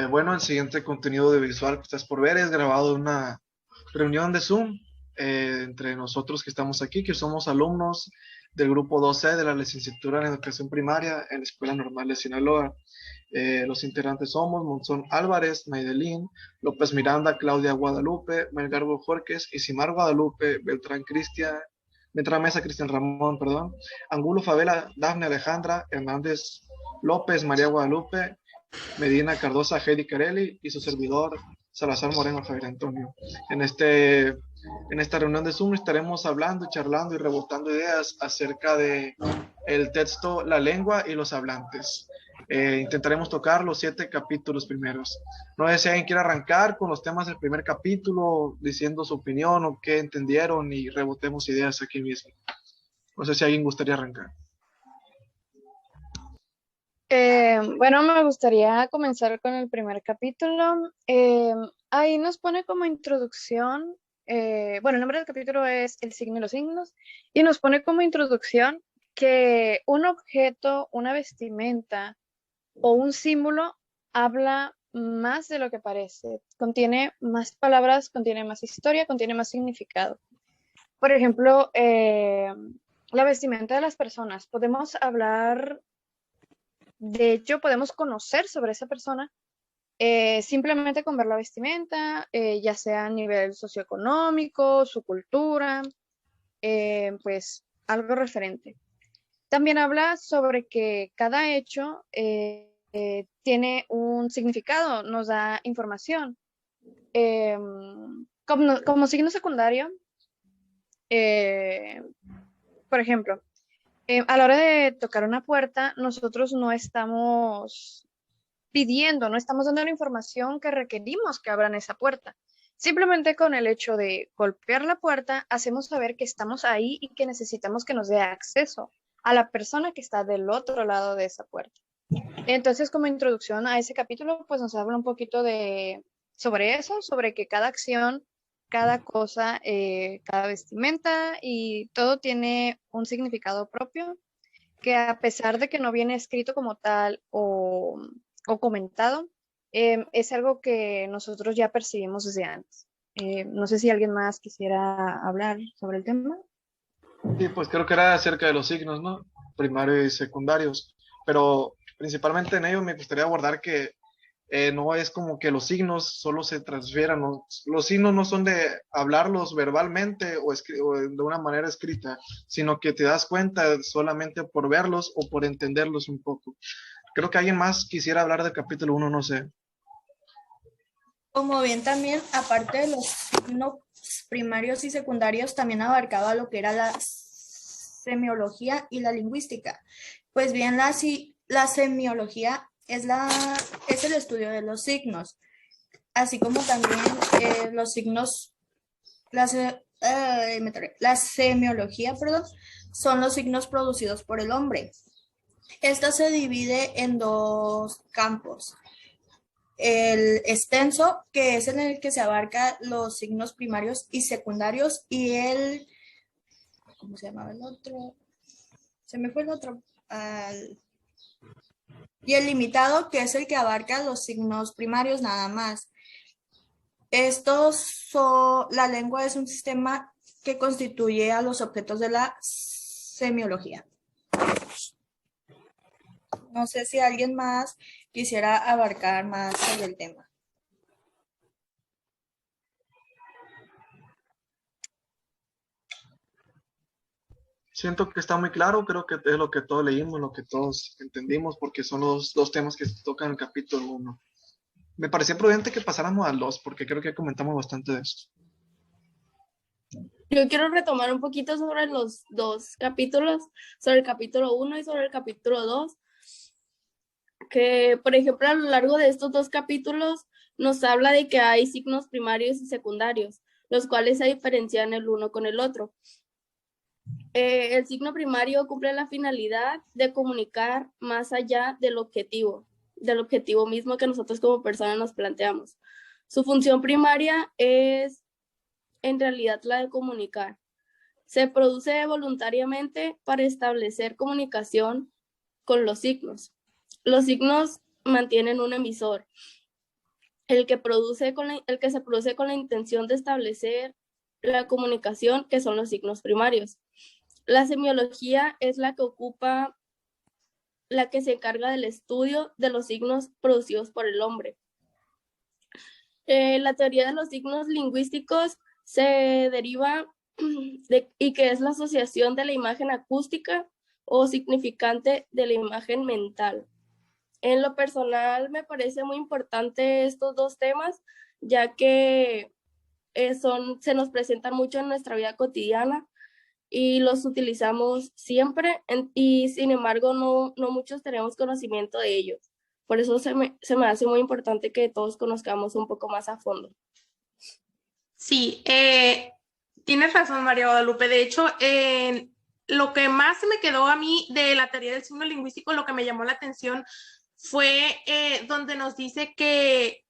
Bueno, el siguiente contenido audiovisual que estás por ver es grabado en una reunión de Zoom entre nosotros que estamos aquí, que somos alumnos del grupo 2C de la licenciatura en Educación Primaria en la Escuela Normal de Sinaloa. Los integrantes somos Monzón Álvarez, Maidelín, López Miranda, Claudia Guadalupe, Melgarbo Jorques, Isimar Guadalupe, Beltrán Mesa, Cristian Ramón, perdón, Angulo Favela, Dafne Alejandra, Hernández López, María Guadalupe, Medina Cardosa, Heidi Carelli y su servidor Salazar Moreno, Javier Antonio. En, este, en esta reunión de Zoom estaremos hablando, charlando y rebotando ideas acerca de el texto La lengua y los hablantes. Intentaremos tocar los 7 capítulos primeros. No sé si alguien quiere arrancar con los temas del primer capítulo, diciendo su opinión o qué entendieron y rebotemos ideas aquí mismo. No sé si alguien gustaría arrancar. Bueno, me gustaría comenzar con el primer capítulo. Ahí nos pone como introducción, bueno, el nombre del capítulo es El signo y los signos, y nos pone como introducción que un objeto, una vestimenta o un símbolo habla más de lo que parece, contiene más palabras, contiene más historia, contiene más significado. Por ejemplo, la vestimenta de las personas. Podemos hablar, de hecho, podemos conocer sobre esa persona simplemente con ver la vestimenta, ya sea a nivel socioeconómico, su cultura, pues algo referente. También habla sobre que cada hecho tiene un significado, nos da información. Eh, como signo secundario, eh, por ejemplo, a la hora de tocar una puerta, nosotros no estamos pidiendo, no estamos dando la información que requerimos que abran esa puerta. Simplemente con el hecho de golpear la puerta, hacemos saber que estamos ahí y que necesitamos que nos dé acceso a la persona que está del otro lado de esa puerta. Entonces, como introducción a ese capítulo, pues nos habla un poquito sobre eso, sobre que cada acción, cada cosa, cada vestimenta y todo tiene un significado propio, que a pesar de que no viene escrito como tal o comentado, es algo que nosotros ya percibimos desde antes. No sé si alguien más quisiera hablar sobre el tema. Sí, pues creo que era acerca de los signos, ¿no? Primarios y secundarios. Pero principalmente en ello me gustaría abordar que no es como que los signos solo se transfieran, ¿no? Los signos no son de hablarlos verbalmente o de una manera escrita, sino que te das cuenta solamente por verlos o por entenderlos un poco. Creo que alguien más quisiera hablar del capítulo uno, no sé. Como bien también, aparte de los signos primarios y secundarios, también abarcaba lo que era la semiología y la lingüística. Pues bien, la semiología es el estudio de los signos, así como también los signos, la semiología, perdón, son los signos producidos por el hombre. Esta se divide en dos campos: el extenso, que es en el que se abarca los signos primarios y secundarios, y ¿cómo se llamaba el otro? Se me fue el otro. Y el limitado, que es el que abarca los signos primarios nada más. La lengua es un sistema que constituye a los objetos de la semiología. No sé si alguien más quisiera abarcar más sobre el tema. Siento que está muy claro, creo que es lo que todos leímos, lo que todos entendimos, porque son los dos temas que se tocan en el capítulo uno. Me parecía prudente que pasáramos al 2, porque creo que comentamos bastante de esto. Yo quiero retomar un poquito sobre los dos capítulos, sobre el capítulo 1 y sobre el capítulo 2, que por ejemplo a lo largo de estos dos capítulos nos habla de que hay signos primarios y secundarios, los cuales se diferencian el uno con el otro. El signo primario cumple la finalidad de comunicar más allá del objetivo mismo que nosotros como personas nos planteamos. Su función primaria es en realidad la de comunicar. Se produce voluntariamente para establecer comunicación con los signos. Los signos mantienen un emisor. el que se produce con la intención de establecer la comunicación, que son los signos primarios. La semiología es la que se encarga del estudio de los signos producidos por el hombre. La teoría de los signos lingüísticos se deriva y que es la asociación de la imagen acústica o significante de la imagen mental. En lo personal me parece muy importante estos dos temas, ya que se nos presentan mucho en nuestra vida cotidiana y los utilizamos siempre, y sin embargo no muchos tenemos conocimiento de ellos. Por eso se me hace muy importante que todos conozcamos un poco más a fondo. Sí, tienes razón, María Guadalupe. De hecho, lo que más se me quedó a mí de la teoría del signo lingüístico, lo que me llamó la atención fue donde nos dice que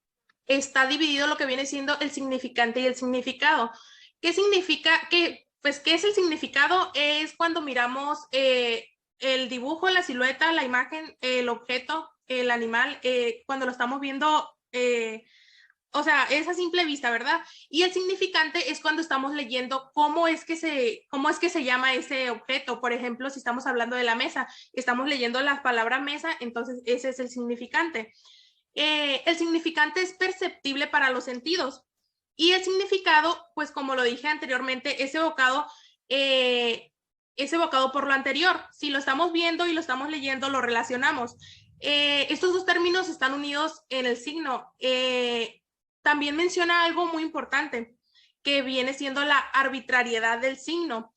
está dividido lo que viene siendo el significante y el significado. ¿Qué significa? ¿Qué es el significado? Es cuando miramos el dibujo, la silueta, la imagen, el objeto, el animal, cuando lo estamos viendo, o sea, es a simple vista, ¿verdad? Y el significante es cuando estamos leyendo cómo es que se llama ese objeto. Por ejemplo, si estamos hablando de la mesa, estamos leyendo la palabra mesa, entonces ese es el significante. El significante es perceptible para los sentidos. Y el significado, pues como lo dije anteriormente, es evocado por lo anterior. Si lo estamos viendo y lo estamos leyendo, lo relacionamos. Estos dos términos están unidos en el signo. También menciona algo muy importante, que viene siendo la arbitrariedad del signo.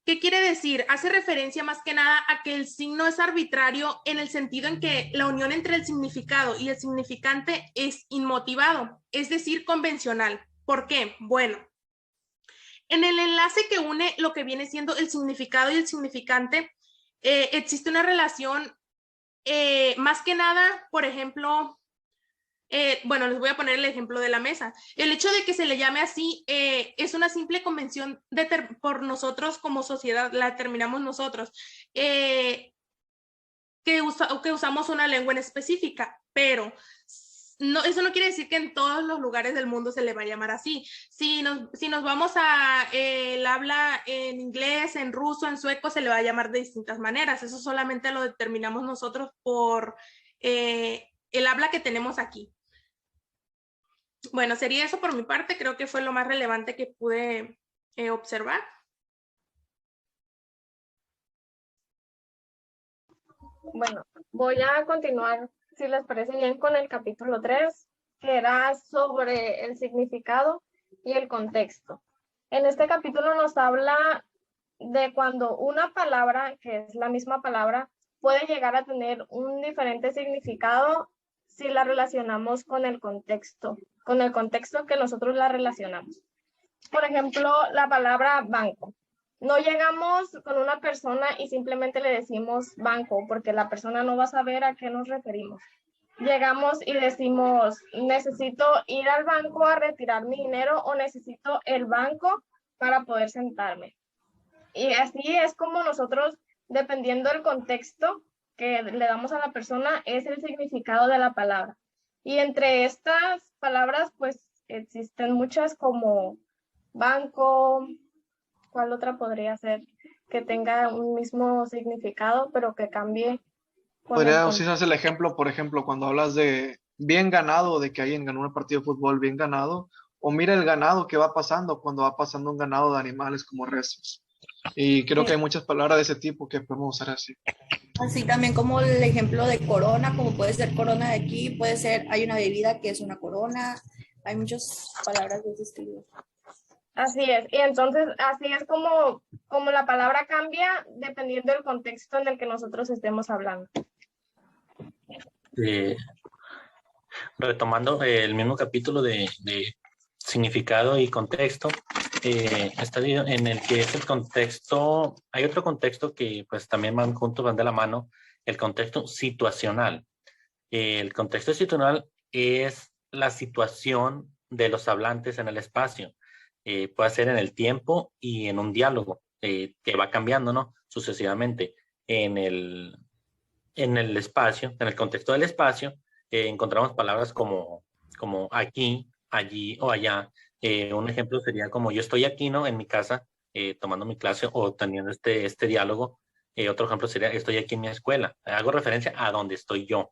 ¿Qué quiere decir? Hace referencia más que nada a que el signo es arbitrario en el sentido en que la unión entre el significado y el significante es inmotivado, es decir, convencional. ¿Por qué? Bueno, en el enlace que une lo que viene siendo el significado y el significante, existe una relación, más que nada, por ejemplo, bueno, les voy a poner el ejemplo de la mesa. El hecho de que se le llame así es una simple convención por nosotros como sociedad, la determinamos nosotros, que usamos una lengua en específica, pero eso no quiere decir que en todos los lugares del mundo se le va a llamar así. Si nos vamos a el habla en inglés, en ruso, en sueco, se le va a llamar de distintas maneras. Eso solamente lo determinamos nosotros por el habla que tenemos aquí. Bueno, sería eso por mi parte. Creo que fue lo más relevante que pude observar. Bueno, voy a continuar, si les parece bien, con el capítulo 3, que era sobre el significado y el contexto. En este capítulo nos habla de cuando una palabra, que es la misma palabra, puede llegar a tener un diferente significado si la relacionamos con el contexto que nosotros la relacionamos. Por ejemplo, la palabra banco. No llegamos con una persona y simplemente le decimos banco, porque la persona no va a saber a qué nos referimos. Llegamos y decimos, necesito ir al banco a retirar mi dinero o necesito el banco para poder sentarme. Y así es como nosotros, dependiendo del contexto que le damos a la persona, es el significado de la palabra. Y entre estas palabras, pues existen muchas como banco. ¿Cuál otra podría ser que tenga un mismo significado, pero que cambie? Podría usarse el ejemplo, por ejemplo, cuando hablas de bien ganado, de que alguien ganó un partido de fútbol bien ganado, o mira el ganado que va pasando cuando va pasando un ganado de animales como reses. Y creo que hay muchas palabras de ese tipo que podemos usar así. Así también como el ejemplo de corona, como puede ser corona de aquí, puede ser, hay una bebida que es una corona, hay muchas palabras de ese estilo. Así es, y entonces así es como la palabra cambia dependiendo del contexto en el que nosotros estemos hablando. Retomando el mismo capítulo de significado y contexto, está en el que es el contexto, hay otro contexto que pues también van juntos, van de la mano, el contexto situacional. El contexto situacional es la situación de los hablantes en el espacio. Puede ser en el tiempo y en un diálogo que va cambiando, ¿no? Sucesivamente. En el espacio, en el contexto del espacio, encontramos palabras como como aquí, allí o allá. Un ejemplo sería como yo estoy aquí, ¿no? En mi casa, tomando mi clase o teniendo este diálogo. Otro ejemplo sería estoy aquí en mi escuela. Hago referencia a donde estoy yo.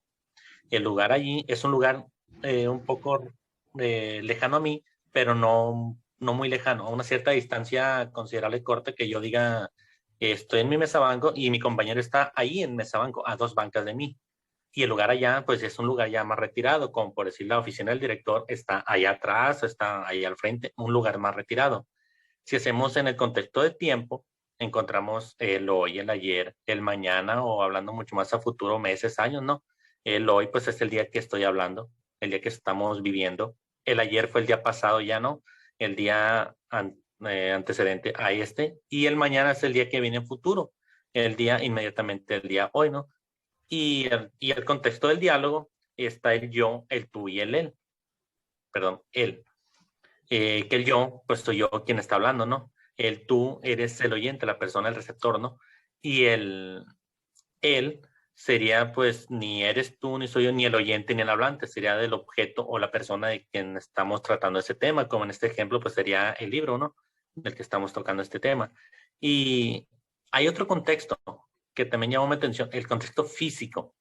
El lugar allí es un lugar un poco lejano a mí, pero no muy lejano, a una cierta distancia considerable corta que yo diga, estoy en mi mesabanco y mi compañero está ahí en mesabanco, a 2 bancas de mí. Y el lugar allá, pues es un lugar ya más retirado, como por decir la oficina del director está allá atrás, está ahí al frente, un lugar más retirado. Si hacemos en el contexto de tiempo, encontramos el hoy, el ayer, el mañana o hablando mucho más a futuro, meses, años, ¿no? El hoy, pues es el día que estoy hablando, el día que estamos viviendo. El ayer fue el día pasado, ya no, el día antecedente a este. Y el mañana es el día que viene en futuro, el día inmediatamente, el día hoy, ¿no? Y el contexto del diálogo está el yo, el tú y el él. Perdón, él. Que el yo, pues soy yo quien está hablando, ¿no? El tú eres el oyente, la persona, el receptor, ¿no? Y el él sería, pues, ni eres tú, ni soy yo, ni el oyente, ni el hablante, sería del objeto o la persona de quien estamos tratando ese tema, como en este ejemplo, pues sería el libro, ¿no? Del que estamos tocando este tema. Y hay otro contexto que también llamó mi atención, el contexto físico,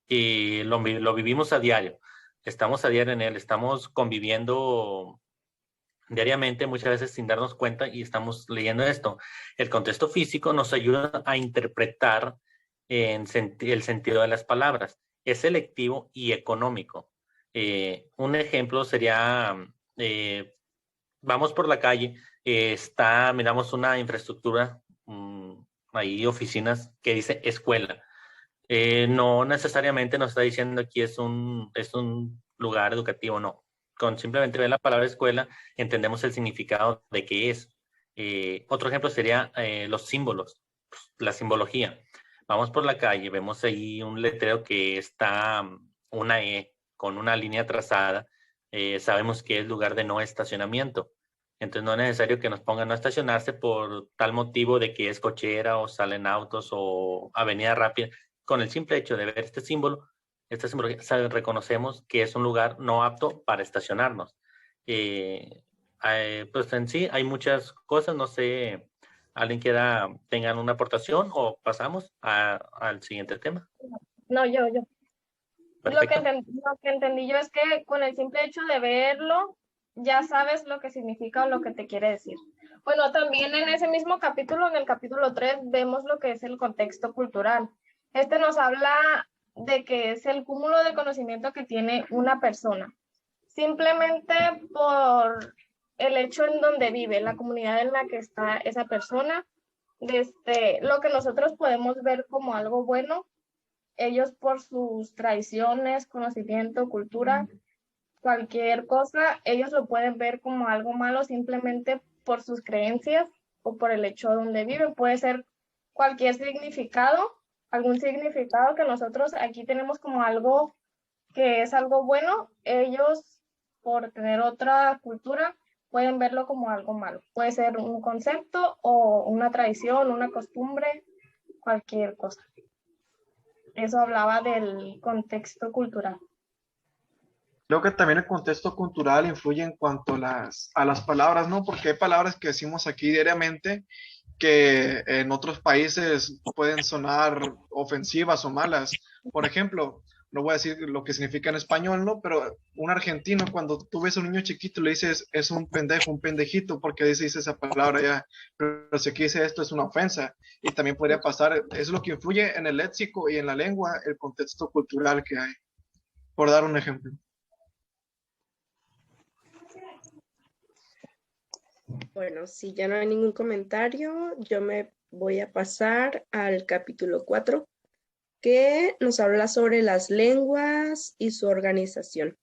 y lo vivimos a diario, estamos a diario en él, estamos conviviendo diariamente, muchas veces sin darnos cuenta y estamos leyendo esto. El contexto físico nos ayuda a interpretar el sentido de las palabras. Es selectivo y económico. Un ejemplo sería, vamos por la calle, miramos una infraestructura, ahí oficinas que dice escuela. No necesariamente nos está diciendo aquí es un lugar educativo, no. Con simplemente ver la palabra escuela, entendemos el significado de qué es. Otro ejemplo sería los símbolos, la simbología. Vamos por la calle, vemos ahí un letrero que está una E con una línea trazada. Sabemos que es lugar de no estacionamiento. Entonces no es necesario que nos pongan no estacionarse por tal motivo de que es cochera o salen autos o avenida rápida. Con el simple hecho de ver este símbolo, esta simbología, reconocemos que es un lugar no apto para estacionarnos. Pues en sí hay muchas cosas, no sé, alguien quiera tengan una aportación o pasamos al siguiente tema. No, yo. Perfecto. Lo que entendí yo es que con el simple hecho de verlo, ya sabes lo que significa o lo que te quiere decir. Bueno, también en ese mismo capítulo, en el capítulo 3, vemos lo que es el contexto cultural. Este nos habla de que es el cúmulo de conocimiento que tiene una persona, simplemente por el hecho en donde vive, la comunidad en la que está esa persona. Lo que nosotros podemos ver como algo bueno, ellos por sus tradiciones, conocimiento, cultura, cualquier cosa, ellos lo pueden ver como algo malo simplemente por sus creencias o por el hecho donde viven. Puede ser cualquier significado, algún significado que nosotros aquí tenemos como algo que es algo bueno, ellos por tener otra cultura pueden verlo como algo malo. Puede ser un concepto o una tradición, una costumbre, cualquier cosa. Eso hablaba del contexto cultural. Creo que también el contexto cultural influye en cuanto a las palabras, ¿no? Porque hay palabras que decimos aquí diariamente que en otros países pueden sonar ofensivas o malas. Por ejemplo, no voy a decir lo que significa en español, ¿no? Pero un argentino, cuando tú ves a un niño chiquito, le dices, es un pendejo, un pendejito, porque dice esa palabra ya. Pero si aquí dice esto, es una ofensa. Y también podría pasar, es lo que influye en el léxico y en la lengua, el contexto cultural que hay. Por dar un ejemplo. Bueno, si ya no hay ningún comentario, yo me voy a pasar al capítulo 4, que nos habla sobre las lenguas y su organización.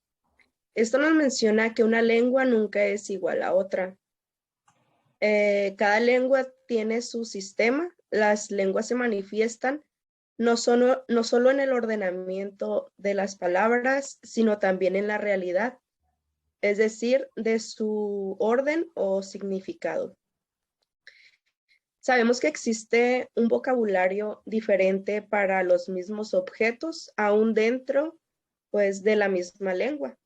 Esto nos menciona que una lengua nunca es igual a otra. Cada lengua tiene su sistema. Las lenguas se manifiestan no solo en el ordenamiento de las palabras, sino también en la realidad, es decir, de su orden o significado. Sabemos que existe un vocabulario diferente para los mismos objetos, aún dentro, pues, de la misma lengua.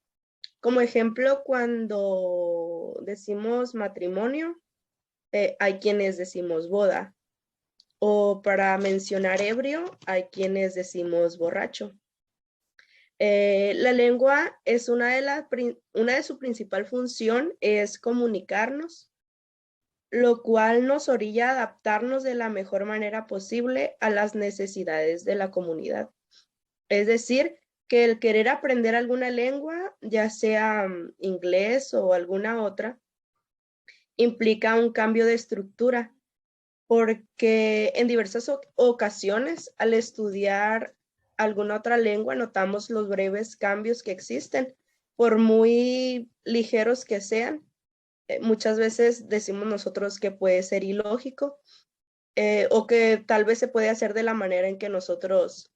Como ejemplo, cuando decimos matrimonio, hay quienes decimos boda. O para mencionar ebrio, hay quienes decimos borracho. La lengua es una de su principal función es comunicarnos, lo cual nos orilla a adaptarnos de la mejor manera posible a las necesidades de la comunidad. Es decir, que el querer aprender alguna lengua, ya sea inglés o alguna otra, implica un cambio de estructura, porque en diversas ocasiones al estudiar alguna otra lengua notamos los breves cambios que existen, por muy ligeros que sean. Muchas veces decimos nosotros que puede ser ilógico o que tal vez se puede hacer de la manera en que nosotros,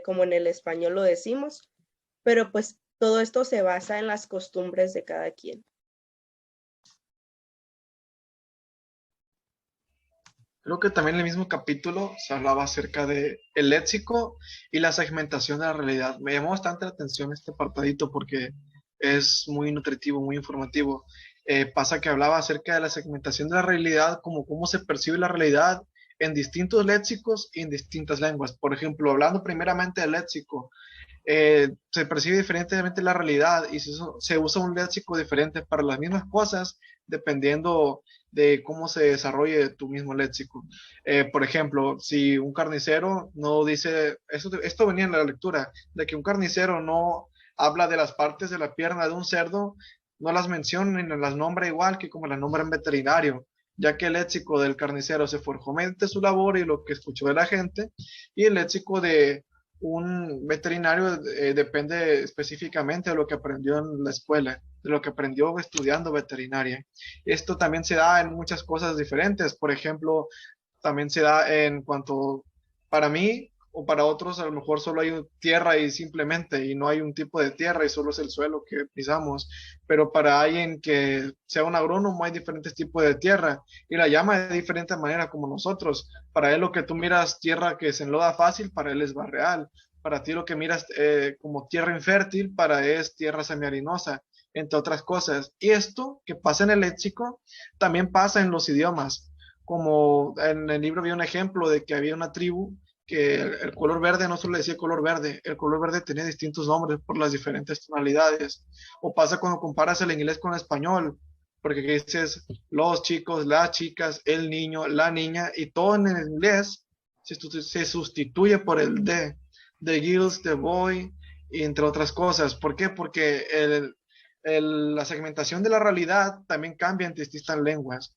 como en el español lo decimos, pero pues todo esto se basa en las costumbres de cada quien. Creo que también en el mismo capítulo se hablaba acerca de el léxico y la segmentación de la realidad. Me llamó bastante la atención este apartadito porque es muy nutritivo, muy informativo. Pasa que hablaba acerca de la segmentación de la realidad, como cómo se percibe la realidad en distintos léxicos y en distintas lenguas. Por ejemplo, hablando primeramente del léxico, se percibe diferentemente la realidad y se usa un léxico diferente para las mismas cosas dependiendo de cómo se desarrolle tu mismo léxico. Por ejemplo, si un carnicero no dice, esto venía en la lectura, de que un carnicero no habla de las partes de la pierna de un cerdo, no las menciona ni las nombra igual que como las nombra en veterinario, ya que el léxico del carnicero se forjó mediante su labor y lo que escuchó de la gente, y el léxico de un veterinario depende específicamente de lo que aprendió en la escuela, de lo que aprendió estudiando veterinaria. Esto también se da en muchas cosas diferentes. Por ejemplo, también se da en cuanto, para mí o para otros, a lo mejor solo hay tierra y simplemente, y no hay un tipo de tierra y solo es el suelo que pisamos. Pero para alguien que sea un agrónomo hay diferentes tipos de tierra y la llama de diferente manera como nosotros. Para él lo que tú miras tierra que se enloda fácil, para él es barreal. Para ti lo que miras como tierra infértil, para él es tierra semiarenosa, entre otras cosas. Y esto que pasa en el léxico también pasa en los idiomas. Como en el libro había un ejemplo de que había una tribu que el color verde no solo le decía color verde, el color verde tenía distintos nombres por las diferentes tonalidades. O pasa cuando comparas el inglés con el español, porque dices los chicos, las chicas, el niño, la niña, y todo en el inglés se sustituye por el the girls, the boy, entre otras cosas. ¿Por qué? Porque la segmentación de la realidad también cambia en distintas lenguas.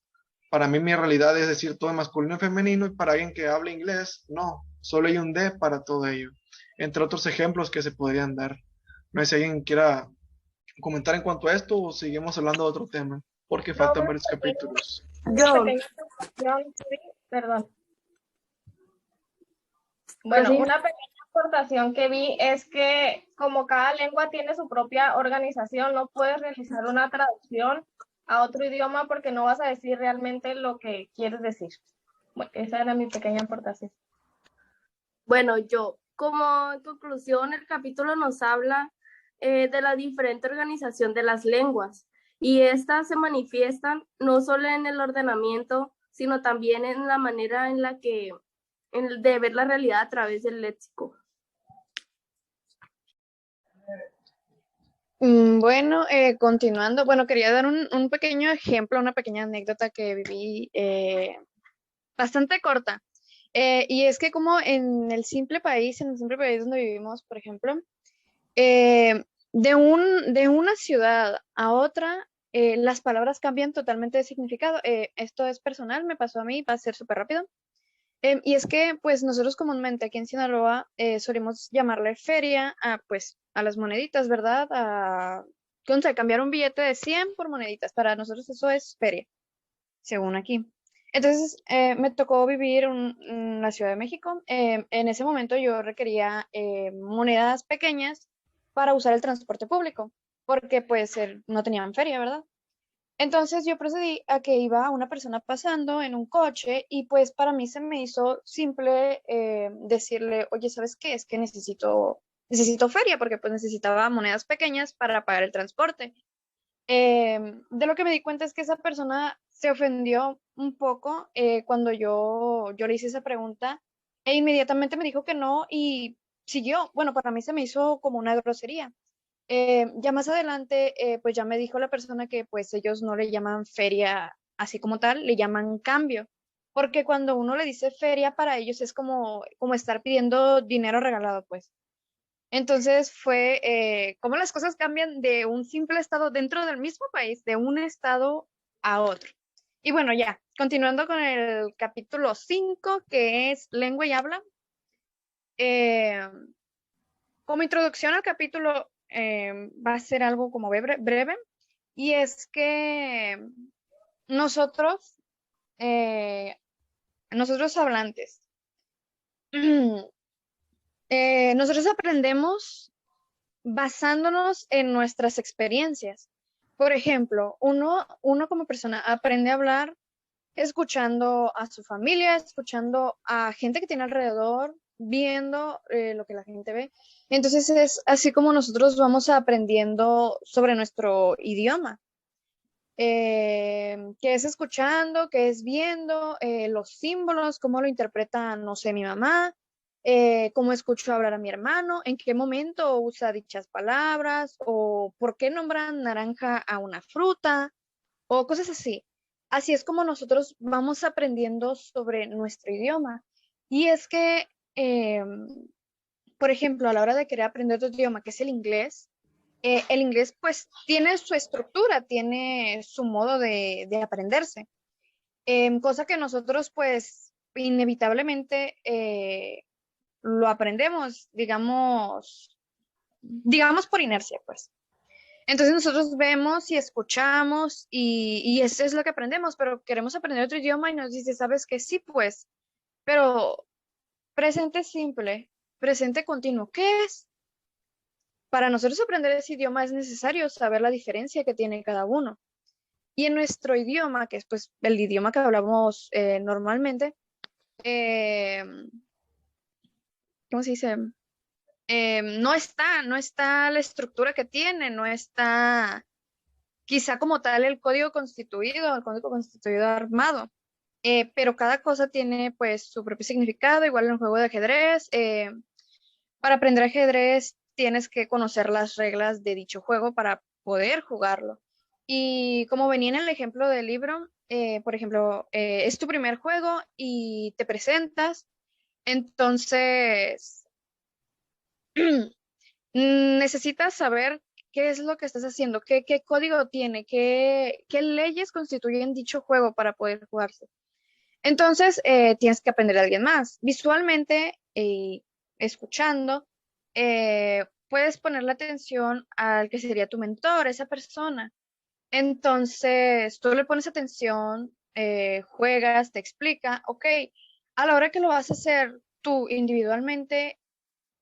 Para mí mi realidad es decir todo en masculino y femenino, y para alguien que habla inglés, no, solo hay un de para todo ello. Entre otros ejemplos que se podrían dar. No sé si alguien quiera comentar en cuanto a esto o seguimos hablando de otro tema, porque faltan varios capítulos. Yo, Perdón. Pues Bueno, sí. una pequeña aportación que vi es que como cada lengua tiene su propia organización, no puedes realizar una traducción a otro idioma porque no vas a decir realmente lo que quieres decir. Bueno, esa era mi pequeña aportación. Bueno, yo, como en conclusión, el capítulo nos habla de la diferente organización de las lenguas y estas se manifiestan no solo en el ordenamiento, sino también en la manera en la que de ver la realidad a través del léxico. Bueno, continuando, bueno, quería dar un pequeño ejemplo, una pequeña anécdota que viví bastante corta. Y es que como en el simple país donde vivimos, por ejemplo, de una ciudad a otra, las palabras cambian totalmente de significado. Esto es personal, me pasó a mí, va a ser súper rápido. Y es que, pues, nosotros comúnmente aquí en Sinaloa solemos llamarle feria pues, a las moneditas, ¿verdad? O sea, cambiar un billete de 100 por moneditas. Para nosotros eso es feria, según aquí. Entonces, me tocó vivir en la Ciudad de México. En ese momento yo requería monedas pequeñas para usar el transporte público, porque pues no tenían feria, ¿verdad? Entonces yo procedí a que iba una persona pasando en un coche y pues para mí se me hizo simple decirle, oye, ¿sabes qué? Es que necesito necesito feria porque pues necesitaba monedas pequeñas para pagar el transporte. De lo que me di cuenta es que esa persona se ofendió un poco cuando yo le hice esa pregunta e inmediatamente me dijo que no y siguió. Bueno, para mí se me hizo como una grosería. Ya más adelante, pues ya me dijo la persona que pues ellos no le llaman feria así como tal, le llaman cambio, porque cuando uno le dice feria para ellos es como estar pidiendo dinero regalado, pues. Entonces fue cómo las cosas cambian de un simple estado dentro del mismo país, de un estado a otro. Y bueno, ya, continuando con el capítulo 5 que es lengua y habla. Eh, Como introducción al capítulo, va a ser algo como breve, y es que nosotros, nosotros hablantes, nosotros aprendemos basándonos en nuestras experiencias. Por ejemplo, uno como persona aprende a hablar escuchando a su familia, escuchando a gente que tiene alrededor, viendo lo que la gente ve. Entonces es así como nosotros vamos aprendiendo sobre nuestro idioma, que es escuchando, que es viendo los símbolos, cómo lo interpreta, no sé, mi mamá, cómo escucho hablar a mi hermano, en qué momento usa dichas palabras, o por qué nombran naranja a una fruta, o cosas así. Así es como nosotros vamos aprendiendo sobre nuestro idioma. Y es que, por ejemplo, a la hora de querer aprender otro idioma, que es el inglés pues tiene su estructura, tiene su modo de aprenderse. Cosa que nosotros pues inevitablemente lo aprendemos, digamos por inercia, pues. Entonces nosotros vemos y escuchamos y eso es lo que aprendemos, pero queremos aprender otro idioma y nos dice, ¿sabes qué? Sí, pues, pero presente simple, presente continuo, ¿qué es? Para nosotros aprender ese idioma es necesario saber la diferencia que tiene cada uno. Y en nuestro idioma, que es pues el idioma que hablamos normalmente, eh, ¿cómo se dice? No está la estructura que tiene, no está quizá como tal el código constituido armado, pero cada cosa tiene pues su propio significado, igual en el juego de ajedrez. Para aprender ajedrez tienes que conocer las reglas de dicho juego para poder jugarlo. Y como venía en el ejemplo del libro, por ejemplo, es tu primer juego y te presentas, entonces necesitas saber qué es lo que estás haciendo, qué código tiene, qué leyes constituyen dicho juego para poder jugarse. Entonces, tienes que aprender a alguien más. Visualmente, escuchando, puedes poner la atención al que sería tu mentor, esa persona. Entonces, tú le pones atención, juegas, te explica, ok, a la hora que lo vas a hacer tú individualmente,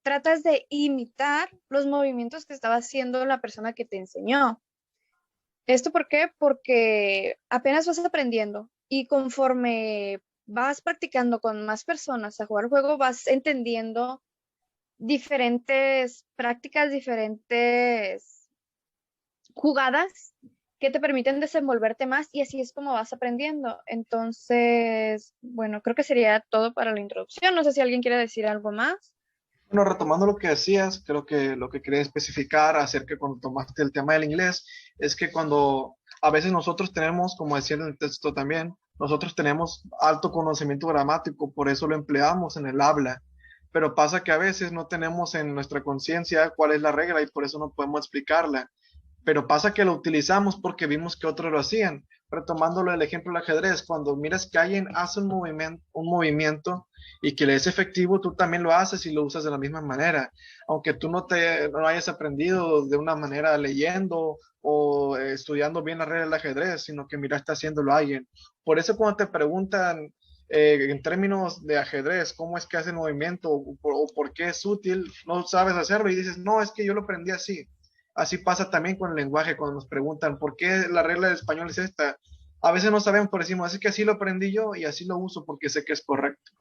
tratas de imitar los movimientos que estaba haciendo la persona que te enseñó. ¿Esto por qué? Porque apenas vas aprendiendo y conforme vas practicando con más personas a jugar el juego, vas entendiendo diferentes prácticas, diferentes jugadas que te permiten desenvolverte más y así es como vas aprendiendo. Entonces, bueno, creo que sería todo para la introducción. No sé si alguien quiere decir algo más. Bueno, retomando lo que decías, creo que lo que quería especificar acerca de cuando tomaste el tema del inglés es que cuando a veces nosotros tenemos, como decía en el texto también, nosotros tenemos alto conocimiento gramático, por eso lo empleamos en el habla, pero pasa que a veces no tenemos en nuestra conciencia cuál es la regla y por eso no podemos explicarla, pero pasa que lo utilizamos porque vimos que otros lo hacían. Retomándolo el ejemplo del ajedrez, cuando miras que alguien hace un movimiento y que le es efectivo, tú también lo haces y lo usas de la misma manera, aunque tú no hayas aprendido de una manera leyendo o estudiando bien las reglas del ajedrez, sino que miraste haciéndolo a alguien. Por eso cuando te preguntan en términos de ajedrez, cómo es que hace el movimiento o por qué es útil, no sabes hacerlo y dices, no, es que yo lo aprendí así. Así pasa también con el lenguaje, cuando nos preguntan por qué la regla del español es esta. A veces no sabemos, pero decimos, así que así lo aprendí yo y así lo uso porque sé que es correcto.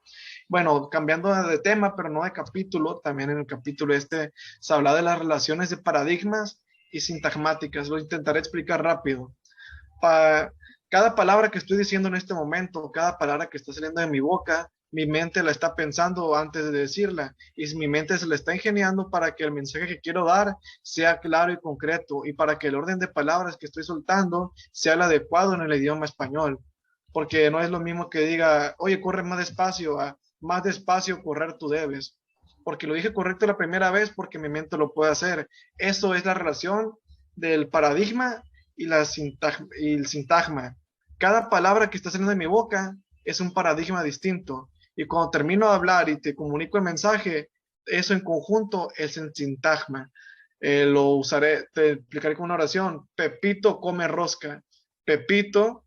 Bueno, cambiando de tema, pero no de capítulo, también en el capítulo este se habla de las relaciones de paradigmas y sintagmáticas. Lo intentaré explicar rápido. Pa- Cada palabra que estoy diciendo en este momento, cada palabra que está saliendo de mi boca, mi mente la está pensando antes de decirla y mi mente se la está ingeniando para que el mensaje que quiero dar sea claro y concreto y para que el orden de palabras que estoy soltando sea el adecuado en el idioma español. Porque no es lo mismo que diga, oye, corre más despacio, a más despacio correr tú debes. Porque lo dije correcto la primera vez porque mi mente lo puede hacer. Eso es la relación del paradigma y el sintagma. Cada palabra que está saliendo de mi boca es un paradigma distinto. Y cuando termino de hablar y te comunico el mensaje, eso en conjunto es el sintagma. Lo usaré, te explicaré con una oración. Pepito come rosca. Pepito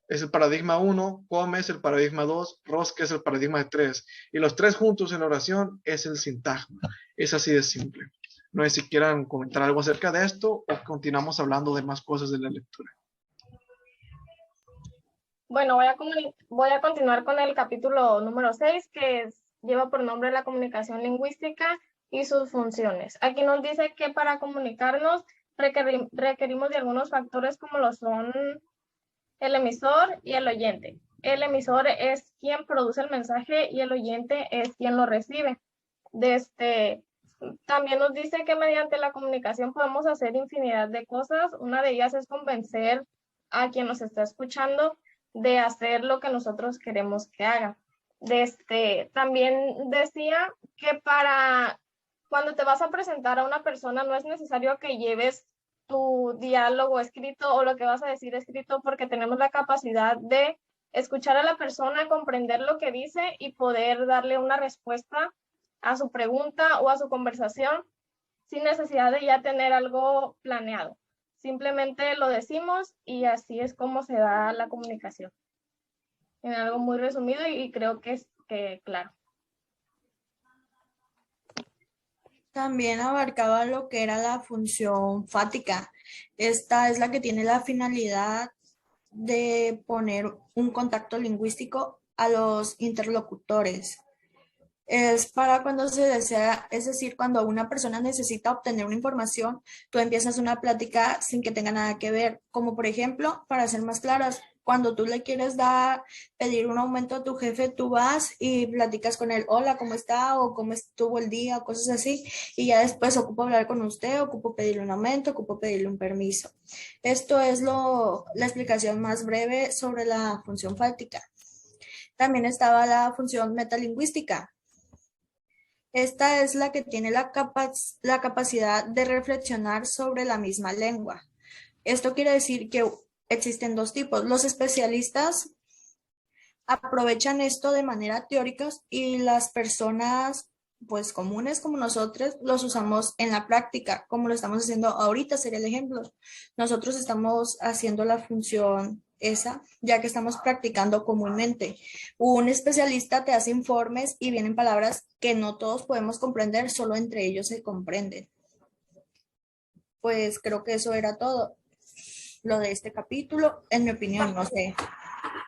es el paradigma 1, come es el paradigma 2, rosca es el paradigma 3. Y los tres juntos en la oración es el sintagma. Es así de simple. No sé si quieran comentar algo acerca de esto o continuamos hablando de más cosas de la lectura. Bueno, voy a continuar con el capítulo número 6, lleva por nombre la comunicación lingüística y sus funciones. Aquí nos dice que para comunicarnos requerimos de algunos factores como lo son el emisor y el oyente. El emisor es quien produce el mensaje y el oyente es quien lo recibe. También nos dice que mediante la comunicación podemos hacer infinidad de cosas. Una de ellas es convencer a quien nos está escuchando de hacer lo que nosotros queremos que haga. También decía que cuando te vas a presentar a una persona no es necesario que lleves tu diálogo escrito o lo que vas a decir escrito, porque tenemos la capacidad de escuchar a la persona, comprender lo que dice y poder darle una respuesta a su pregunta o a su conversación sin necesidad de ya tener algo planeado. Simplemente lo decimos y así es como se da la comunicación. En algo muy resumido y creo que es claro. También abarcaba lo que era la función fática. Esta es la que tiene la finalidad de poner un contacto lingüístico a los interlocutores. Es para cuando se desea, es decir, cuando una persona necesita obtener una información, tú empiezas una plática sin que tenga nada que ver, como por ejemplo, para ser más claras, cuando tú le quieres pedir un aumento a tu jefe, tú vas y platicas con él, hola, ¿cómo está? O ¿cómo estuvo el día? O cosas así, y ya después ocupo hablar con usted, ocupo pedirle un aumento, ocupo pedirle un permiso. Esto es la explicación más breve sobre la función fáctica. También estaba la función metalingüística. Esta es la que tiene la capacidad de reflexionar sobre la misma lengua. Esto quiere decir que existen dos tipos. Los especialistas aprovechan esto de manera teórica y las personas pues comunes como nosotros los usamos en la práctica, como lo estamos haciendo ahorita, sería el ejemplo. Nosotros estamos haciendo la función esa, ya que estamos practicando comúnmente. Un especialista te hace informes y vienen palabras que no todos podemos comprender, solo entre ellos se comprenden. Pues creo que eso era todo lo de este capítulo, en mi opinión, no sé.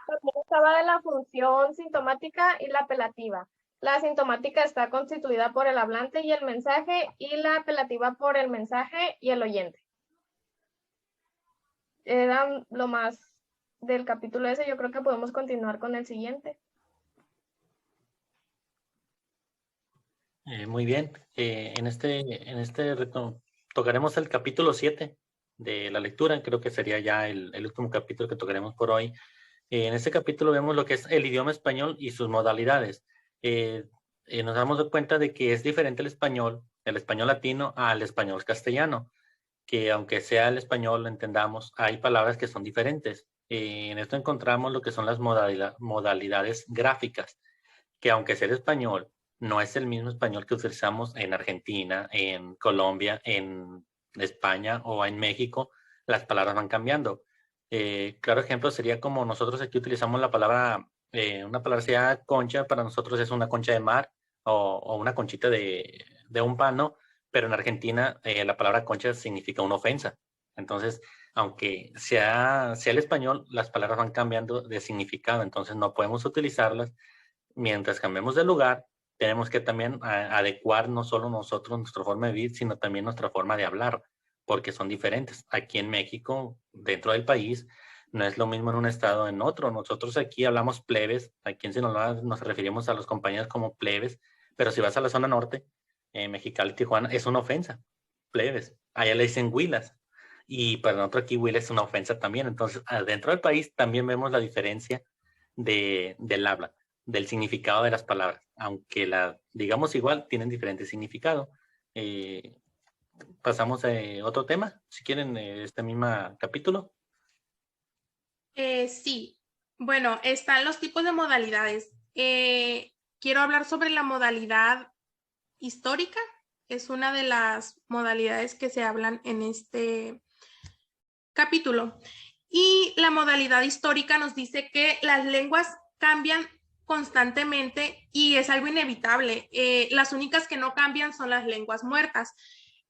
También estaba de la función sintomática y la apelativa. La sintomática está constituida por el hablante y el mensaje, y la apelativa por el mensaje y el oyente. Era lo más del capítulo ese. Yo creo que podemos continuar con el siguiente. Muy bien. En este reto tocaremos el capítulo 7 de la lectura. Creo que sería ya el último capítulo que tocaremos por hoy. En este capítulo vemos lo que es el idioma español y sus modalidades. Nos damos cuenta de que es diferente el español latino al español castellano, que aunque sea el español, lo entendamos, hay palabras que son diferentes. En esto encontramos lo que son las modalidades gráficas, que aunque sea el español, no es el mismo español que utilizamos en Argentina, en Colombia, en España o en México. Las palabras van cambiando. Claro ejemplo sería como nosotros aquí utilizamos la palabra, una palabra sea concha, para nosotros es una concha de mar o una conchita de un pan, ¿no? Pero en Argentina la palabra concha significa una ofensa. Entonces, aunque sea el español, las palabras van cambiando de significado, entonces no podemos utilizarlas Mientras cambiemos de lugar, tenemos que también adecuar no solo nosotros nuestra forma de vivir, sino también nuestra forma de hablar, porque son diferentes. Aquí en México, dentro del país, no es lo mismo en un estado en otro. Nosotros aquí hablamos plebes, aquí en Sinaloa nos referimos a los compañeros como plebes, pero si vas a la zona norte, Mexicali, Tijuana, es una ofensa, plebes. Allá le dicen huilas. Y para nosotros aquí huila es una ofensa también. Entonces, dentro del país también vemos la diferencia del habla, del significado de las palabras. Aunque la digamos igual, tienen diferente significado. Pasamos a otro tema, si quieren, este mismo capítulo. Sí, bueno, están los tipos de modalidades. Quiero hablar sobre la modalidad histórica. Es una de las modalidades que se hablan en este capítulo. Y la modalidad histórica nos dice que las lenguas cambian constantemente y es algo inevitable. Las únicas que no cambian son las lenguas muertas.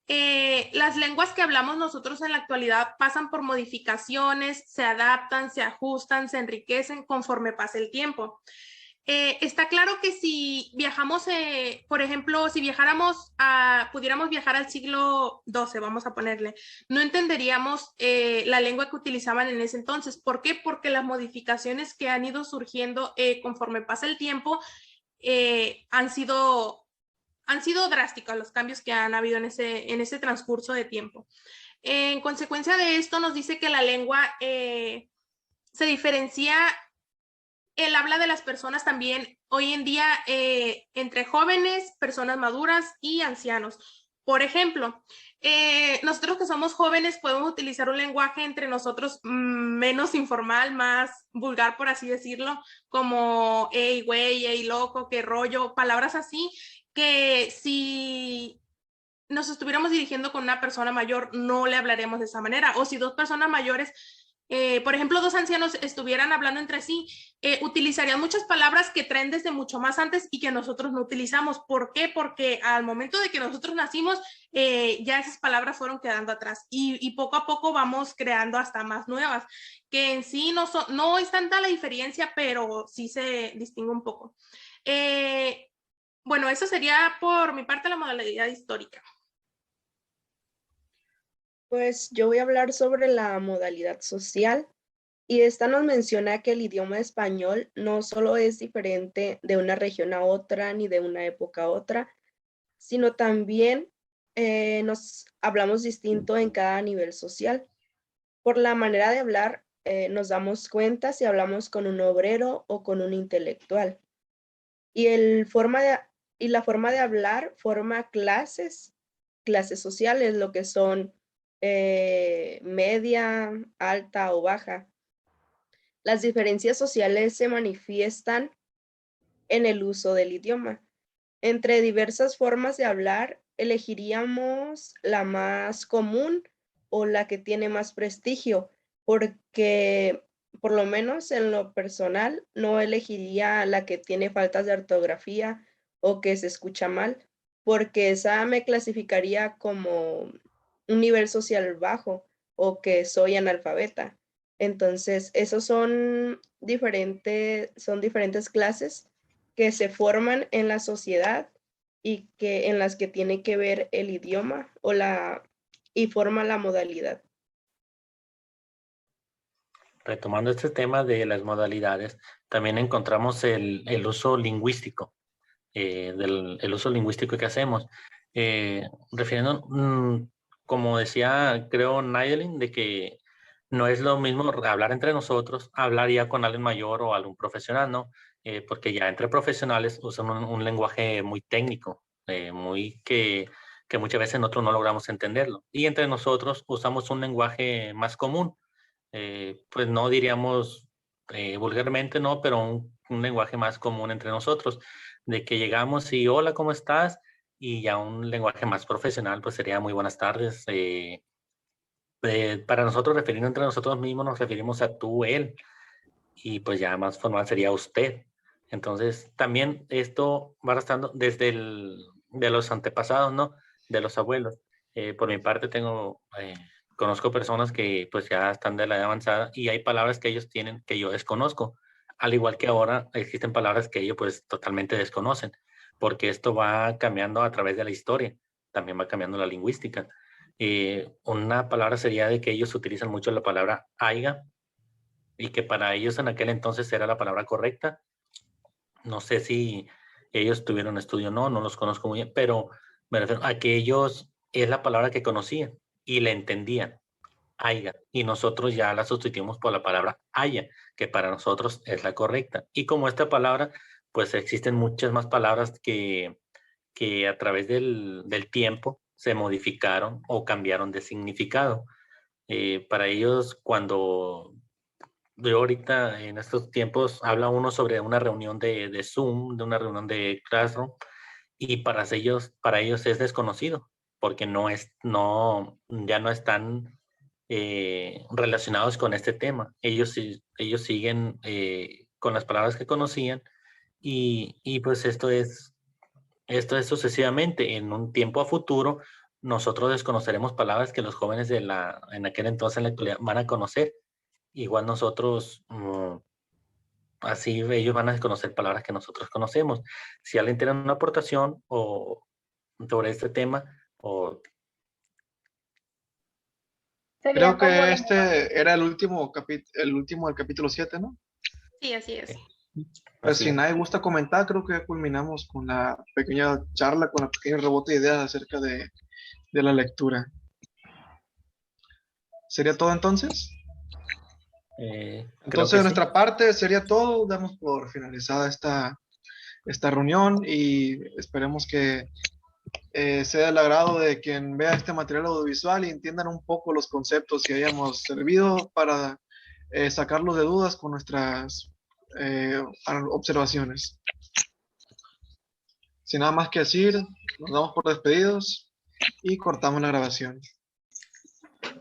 Las lenguas que hablamos nosotros en la actualidad pasan por modificaciones, se adaptan, se ajustan, se enriquecen conforme pasa el tiempo. Está claro que si viajamos, por ejemplo, si pudiéramos viajar al siglo XII, vamos a ponerle, no entenderíamos la lengua que utilizaban en ese entonces. ¿Por qué? Porque las modificaciones que han ido surgiendo conforme pasa el tiempo han sido drásticos los cambios que han habido en ese transcurso de tiempo. En consecuencia de esto, nos dice que la lengua se diferencia el habla de las personas también hoy en día entre jóvenes, personas maduras y ancianos. Por ejemplo, nosotros que somos jóvenes podemos utilizar un lenguaje entre nosotros menos informal, más vulgar, por así decirlo, como hey, güey, hey, loco, qué rollo, palabras así, que si nos estuviéramos dirigiendo con una persona mayor, no le hablaremos de esa manera. O si dos personas mayores, por ejemplo, dos ancianos estuvieran hablando entre sí, utilizarían muchas palabras que traen desde mucho más antes y que nosotros no utilizamos. ¿Por qué? Porque al momento de que nosotros nacimos, ya esas palabras fueron quedando atrás y poco a poco vamos creando hasta más nuevas, que en sí no es tanta la diferencia, pero sí se distingue un poco. Bueno, eso sería por mi parte la modalidad histórica. Pues yo voy a hablar sobre la modalidad social y esta nos menciona que el idioma español no solo es diferente de una región a otra ni de una época a otra, sino también nos hablamos distinto en cada nivel social. Por la manera de hablar, nos damos cuenta si hablamos con un obrero o con un intelectual. Y la forma de hablar forma clases sociales, lo que son media, alta o baja. Las diferencias sociales se manifiestan en el uso del idioma. Entre diversas formas de hablar, elegiríamos la más común o la que tiene más prestigio, porque por lo menos en lo personal no elegiría la que tiene faltas de ortografía o que se escucha mal, porque esa me clasificaría como un nivel social bajo o que soy analfabeta. Entonces, esos son diferentes clases que se forman en la sociedad y en las que tiene que ver el idioma y forma la modalidad. Retomando este tema de las modalidades, también encontramos el uso lingüístico, el uso lingüístico que hacemos. Refiriendo, como decía, creo, Nayelin, de que no es lo mismo hablar entre nosotros, hablar ya con alguien mayor o algún profesional, ¿no? Porque ya entre profesionales usan un lenguaje muy técnico, que muchas veces nosotros no logramos entenderlo. Y entre nosotros usamos un lenguaje más común, pues no diríamos vulgarmente, no, pero un lenguaje más común entre nosotros, de que llegamos y hola, ¿cómo estás? Y ya un lenguaje más profesional, pues sería muy buenas tardes. Para nosotros, refiriendo entre nosotros mismos, nos referimos a tú, él, y pues ya más formal sería usted. Entonces, también esto va arrastrando desde de los antepasados, ¿no? De los abuelos. Por mi parte, conozco personas que pues ya están de la edad avanzada y hay palabras que ellos tienen que yo desconozco. al igual que ahora existen palabras que ellos pues totalmente desconocen, porque esto va cambiando a través de la historia, también va cambiando la lingüística. Una palabra sería de que ellos utilizan mucho la palabra aiga, y que para ellos en aquel entonces era la palabra correcta. No sé si ellos tuvieron estudio o no, no los conozco muy bien, pero me refiero a que ellos es la palabra que conocían y la entendían, aiga, y nosotros ya la sustituimos por la palabra haya, que para nosotros es la correcta. Y como esta palabra, pues existen muchas más palabras que a través del tiempo se modificaron o cambiaron de significado. Para ellos, cuando yo ahorita en estos tiempos habla uno sobre una reunión de Zoom, de una reunión de Classroom, y para ellos es desconocido, porque ya no están relacionados con este tema. Ellos siguen con las palabras que conocían y pues esto es sucesivamente. En un tiempo a futuro, nosotros desconoceremos palabras que los jóvenes en aquel entonces en la actualidad van a conocer. Igual nosotros, así ellos van a desconocer palabras que nosotros conocemos. Si alguien tiene una aportación sobre este tema, Sería Creo como que de- este era el último del capítulo 7, ¿no? Sí, así es. Pues así si es. nadie gusta comentar, creo que ya culminamos con la pequeña charla, con la pequeña rebote de ideas acerca de la lectura. ¿Sería todo entonces? Creo Entonces, que de sí. nuestra parte, sería todo. Damos por finalizada esta reunión y esperemos que sea del agrado de quien vea este material audiovisual y entiendan un poco los conceptos que hayamos servido para sacarlos de dudas con nuestras observaciones. Sin nada más que decir, nos damos por despedidos y cortamos la grabación.